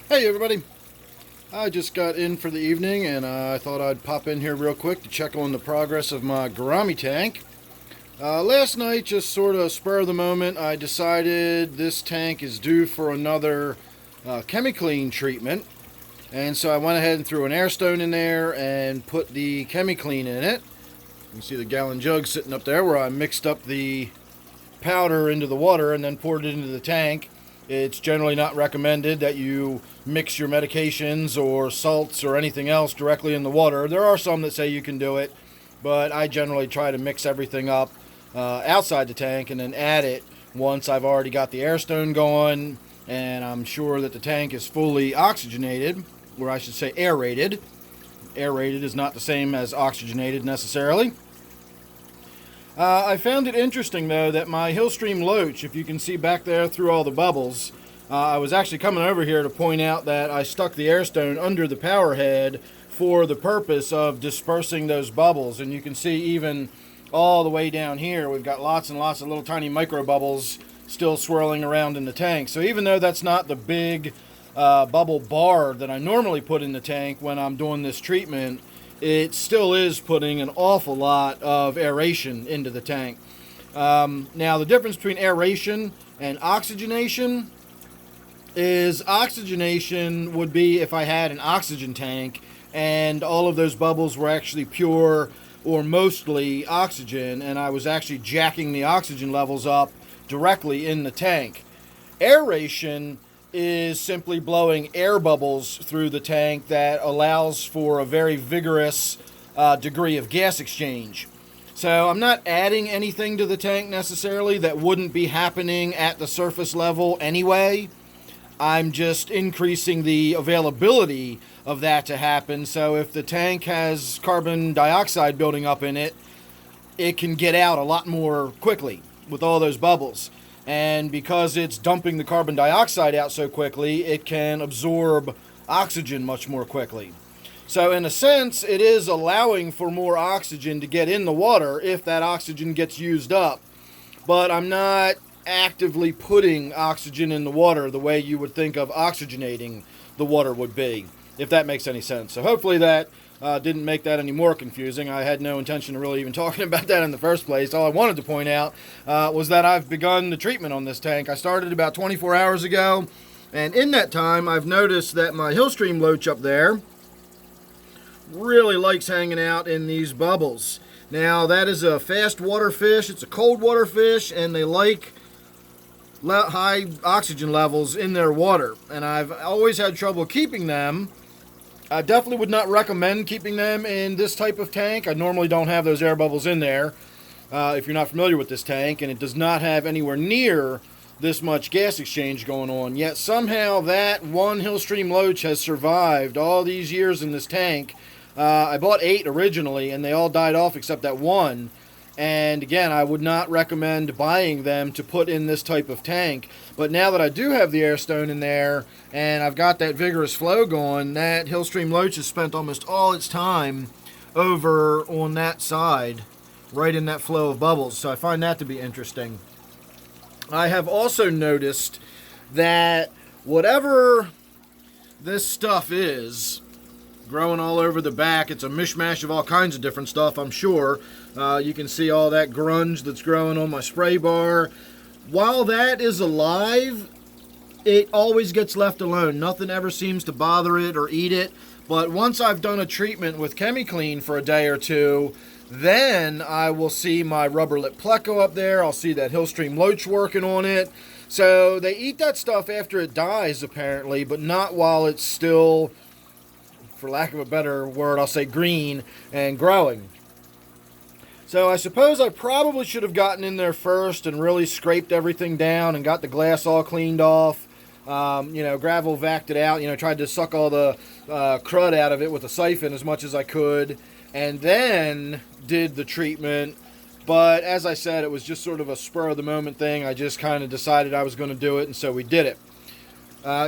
Hey everybody, I just got in for the evening and I thought I'd pop in here real quick to check on the progress of my Gourami tank. Last night, just sort of spur of the moment, I decided this tank is due for another Chemiclean treatment. And so I went ahead and threw an Airstone in there and put the Chemiclean in it. You can see the gallon jug sitting up there where I mixed up the powder into the water and then poured it into the tank. It's generally not recommended that you mix your medications or salts or anything else directly in the water. There are some that say you can do it, but I generally try to mix everything up outside the tank and then add it once I've already got the Airstone going and I'm sure that the tank is fully oxygenated, or I should say aerated. Aerated is not the same as oxygenated necessarily. I found it interesting, though, that my Hillstream Loach, if you can see back there through all the bubbles, I was actually coming over here to point out that I stuck the Airstone under the power head for the purpose of dispersing those bubbles. And you can see even all the way down here, we've got lots and lots of little tiny micro bubbles still swirling around in the tank. So even though that's not the big bubble bar that I normally put in the tank when I'm doing this treatment, it still is putting an awful lot of aeration into the tank. Now, the difference between aeration and oxygenation is oxygenation would be if I had an oxygen tank and all of those bubbles were actually pure or mostly oxygen, and I was actually jacking the oxygen levels up directly in the tank. Aeration is simply blowing air bubbles through the tank that allows for a very vigorous degree of gas exchange. So I'm not adding anything to the tank necessarily that wouldn't be happening at the surface level anyway. I'm just increasing the availability of that to happen. So if the tank has carbon dioxide building up in it, it can get out a lot more quickly with all those bubbles. And because it's dumping the carbon dioxide out so quickly, it can absorb oxygen much more quickly. So in a sense, it is allowing for more oxygen to get in the water if that oxygen gets used up. But I'm not actively putting oxygen in the water the way you would think of oxygenating the water would be, if that makes any sense. So hopefully that didn't make that any more confusing. I had no intention of really even talking about that in the first place. All I wanted to point out was that I've begun the treatment on this tank. I started about 24 hours ago, and in that time I've noticed that my Hillstream Loach up there really likes hanging out in these bubbles. Now, that is a fast water fish. It's a cold water fish, and they like high oxygen levels in their water, and I've always had trouble keeping them. I definitely would not recommend keeping them in this type of tank. I normally don't have those air bubbles in there if you're not familiar with this tank, and it does not have anywhere near this much gas exchange going on. Yet somehow that one Hillstream Loach has survived all these years in this tank. I bought 8 originally, and they all died off except that one. And again, I would not recommend buying them to put in this type of tank. But now that I do have the Airstone in there and I've got that vigorous flow going, that Hillstream Loach has spent almost all its time over on that side, right in that flow of bubbles. So I find that to be interesting. I have also noticed that whatever this stuff is, growing all over the back, it's a mishmash of all kinds of different stuff, I'm sure. You can see all that grunge that's growing on my spray bar. While that is alive, it always gets left alone. Nothing ever seems to bother it or eat it. But once I've done a treatment with Chemiclean for a day or two, then I will see my rubber lip pleco up there. I'll see that Hillstream Loach working on it. So they eat that stuff after it dies, apparently, but not while it's still, for lack of a better word, I'll say green and growing. So I suppose I probably should have gotten in there first and really scraped everything down and got the glass all cleaned off. Gravel vacked it out, tried to suck all the crud out of it with a siphon as much as I could, and then did the treatment. But as I said, it was just sort of a spur of the moment thing. I just kind of decided I was going to do it, and so we did it.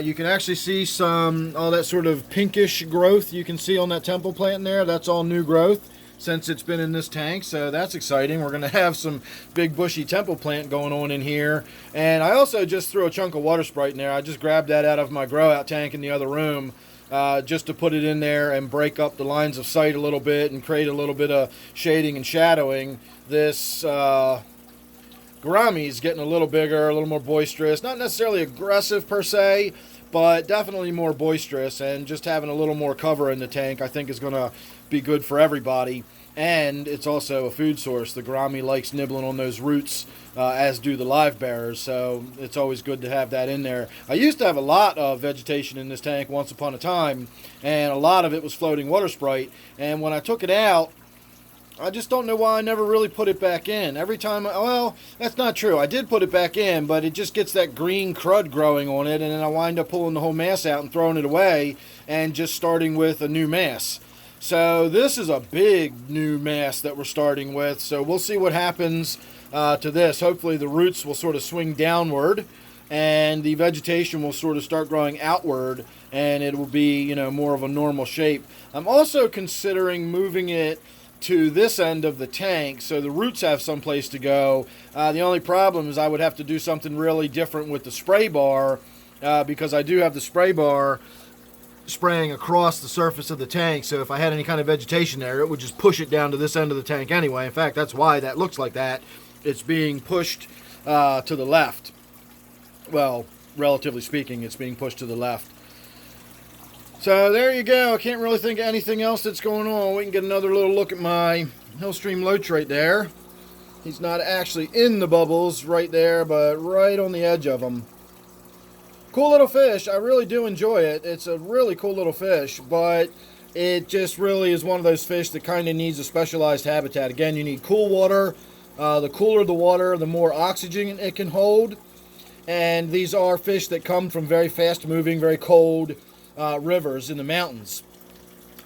You can actually see all that sort of pinkish growth you can see on that temple plant in there. That's all new growth. since it's been in this tank, so that's exciting. We're going to have some big bushy temple plant going on in here. And I also just threw a chunk of water sprite in there. I just grabbed that out of my grow out tank in the other room just to put it in there and break up the lines of sight a little bit and create a little bit of shading and shadowing. This Gourami is getting a little bigger, a little more boisterous. Not necessarily aggressive per se, but definitely more boisterous, and just having a little more cover in the tank I think is going to be good for everybody. And it's also a food source. The Gourami likes nibbling on those roots, as do the live bearers, so it's always good to have that in there. I used to have a lot of vegetation in this tank once upon a time, and a lot of it was floating water sprite, and when I took it out, I just don't know why I never really put it back in. Every time, well, that's not true. I did put it back in, but it just gets that green crud growing on it, and then I wind up pulling the whole mass out and throwing it away and just starting with a new mass. So this is a big new mass that we're starting with, so we'll see what happens to this. Hopefully the roots will sort of swing downward, and the vegetation will sort of start growing outward, and it will be, you know, more of a normal shape. I'm also considering moving it to this end of the tank so the roots have some place to go. The only problem is I would have to do something really different with the spray bar, because I do have the spray bar spraying across the surface of the tank, so if I had any kind of vegetation there, it would just push it down to this end of the tank anyway. In fact, that's why that looks like that. It's being pushed to the left. Well, relatively speaking, it's being pushed to the left. So there you go. I can't really think of anything else that's going on. We can get another little look at my Hillstream Loach right there. He's not actually in the bubbles right there, but right on the edge of them. Cool little fish. I really do enjoy it. It's a really cool little fish, but it just really is one of those fish that kind of needs a specialized habitat. Again, you need cool water. The cooler the water, the more oxygen it can hold. And these are fish that come from very fast-moving, very cold rivers in the mountains.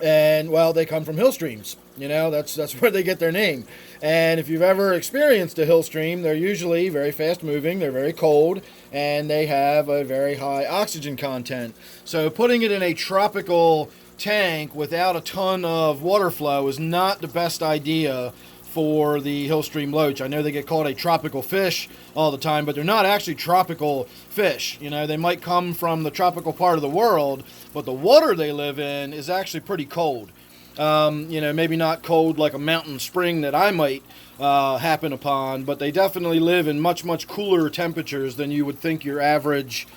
And, well, they come from hill streams. You know, that's where they get their name. And if you've ever experienced a hill stream, they're usually very fast-moving, they're very cold, and they have a very high oxygen content. So putting it in a tropical tank without a ton of water flow is not the best idea for the Hillstream Loach. I know they get called a tropical fish all the time, but they're not actually tropical fish. You know, they might come from the tropical part of the world, but the water they live in is actually pretty cold. You know, maybe not cold like a mountain spring that I might happen upon, but they definitely live in much, much cooler temperatures than you would think your average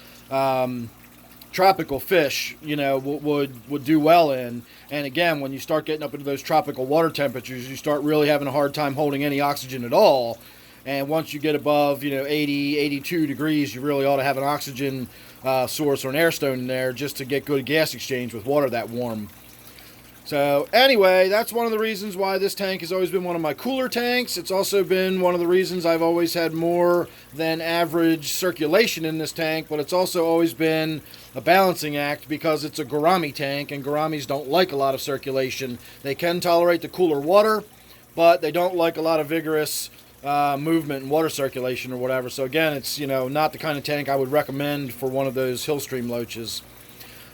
tropical fish, you know, would do well in. And again, when you start getting up into those tropical water temperatures, you start really having a hard time holding any oxygen at all. And once you get above, you know, 80, 82 degrees, you really ought to have an oxygen source or an air stone in there just to get good gas exchange with water that warm. So anyway, that's one of the reasons why this tank has always been one of my cooler tanks. It's also been one of the reasons I've always had more than average circulation in this tank, but it's also always been a balancing act because it's a Gourami tank, and Gouramis don't like a lot of circulation. They can tolerate the cooler water, but they don't like a lot of vigorous movement and water circulation or whatever. So again, it's, you know, not the kind of tank I would recommend for one of those Hillstream Loaches.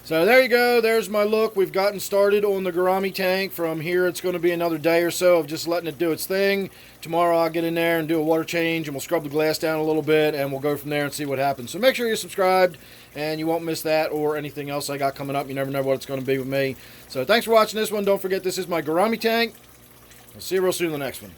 So there you go. There's my look. We've gotten started on the Gourami tank. From here, it's going to be another day or so of just letting it do its thing. Tomorrow, I'll get in there and do a water change, and we'll scrub the glass down a little bit, and we'll go from there and see what happens. So make sure you're subscribed, and you won't miss that or anything else I got coming up. You never know what it's going to be with me. So thanks for watching this one. Don't forget, this is my Gourami tank. I'll see you real soon in the next one.